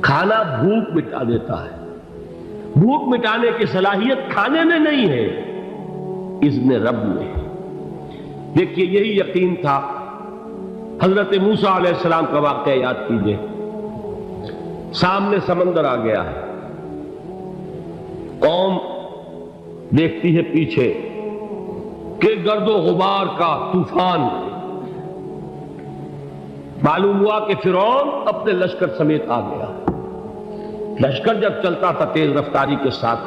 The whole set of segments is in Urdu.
کھانا بھوک مٹا دیتا ہے، بھوک مٹانے کی صلاحیت کھانے میں نہیں ہے، اذن رب میں ہے۔ دیکھیے یہی یقین تھا حضرت موسیٰ علیہ السلام کا واقعہ یاد کیجئے۔ سامنے سمندر آ گیا ہے، قوم دیکھتی ہے پیچھے کہ گرد و غبار کا طوفان، معلوم ہوا کہ فرعون اپنے لشکر سمیت آ گیا۔ لشکر جب چلتا تھا تیز رفتاری کے ساتھ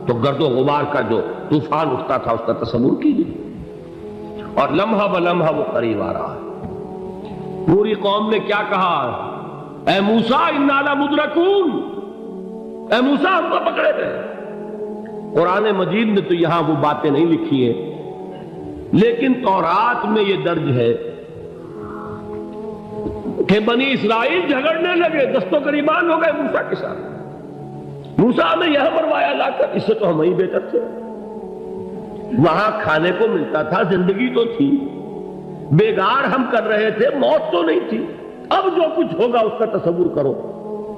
تو گرد و غبار کا جو طوفان اٹھتا تھا اس کا تصور کیجیے، اور لمحہ بلمحہ وہ قریب آ رہا ہے۔ پوری قوم نے کیا کہا؟ اے موسیٰ انا لمدرکون، اے موسیٰ ہم کو پکڑے گئے۔ قرآن مجید میں تو یہاں وہ باتیں نہیں لکھی ہیں، لیکن تورات میں یہ درج ہے کہ بنی اسرائیل جھگڑنے لگے، دست و گریبان ہو گئے موسیٰ کے ساتھ۔ موسیٰ نے یہاں مروایا لا کر، اس سے تو ہم ہی بہتر تھے، وہاں کھانے کو ملتا تھا، زندگی تو تھی، بیگار ہم کر رہے تھے، موت تو نہیں تھی۔ اب جو کچھ ہوگا اس کا تصور کرو،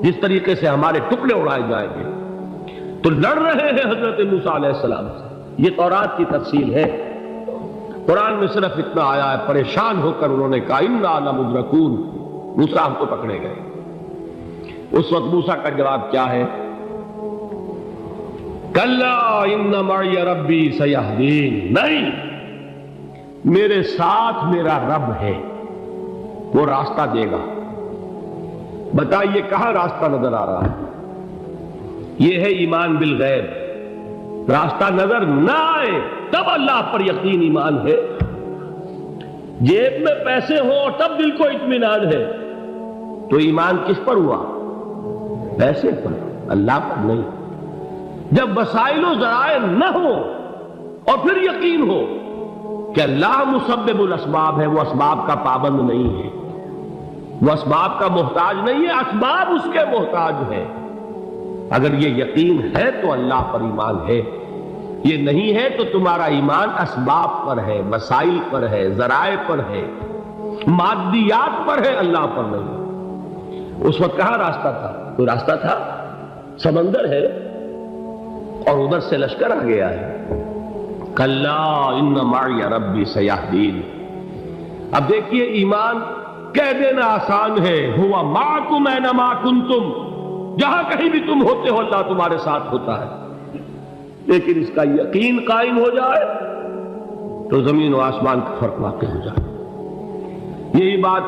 جس طریقے سے ہمارے ٹکڑے اڑائے جائیں گے۔ تو لڑ رہے ہیں حضرت موسیٰ علیہ السلام سے، یہ تورات کی تفصیل ہے۔ قرآن میں صرف اتنا آیا ہے، پریشان ہو کر انہوں نے کہا انا لمدرکون، موسیٰ ہم کو پکڑے گئے۔ اس وقت موسیٰ کا جواب کیا ہے؟ کلا ان معی ربی سیہدین، نہیں، میرے ساتھ میرا رب ہے، وہ راستہ دے گا۔ بتائیے کہاں راستہ نظر آ رہا ہے؟ یہ ہے ایمان بالغیب۔ راستہ نظر نہ آئے تب اللہ پر یقین ایمان ہے، جیب میں پیسے ہوں اور تب دل کو اطمینان ہے تو ایمان کس پر ہوا؟ پیسے پر، اللہ پر نہیں۔ جب وسائل و ذرائع نہ ہو اور پھر یقین ہو کہ اللہ مسبب الاسباب ہے، وہ اسباب کا پابند نہیں ہے، وہ اسباب کا محتاج نہیں ہے، اسباب اس کے محتاج ہے۔ اگر یہ یقین ہے تو اللہ پر ایمان ہے، یہ نہیں ہے تو تمہارا ایمان اسباب پر ہے، وسائل پر ہے، ذرائع پر ہے، مادیات پر ہے، اللہ پر نہیں۔ اس وقت کہاں راستہ تھا؟ کوئی راستہ تھا؟ سمندر ہے اور ادھر سے لشکر آ گیا ہے۔ کلا ان معی ربی سیہدین۔ اب دیکھیے ایمان کہہ دینا آسان ہے، ہوا معکم اینما کنتم، جہاں کہیں بھی تم ہوتے ہو اللہ تمہارے ساتھ ہوتا ہے، لیکن اس کا یقین قائم ہو جائے تو زمین و آسمان کا فرق واقع ہو جائے۔ یہی بات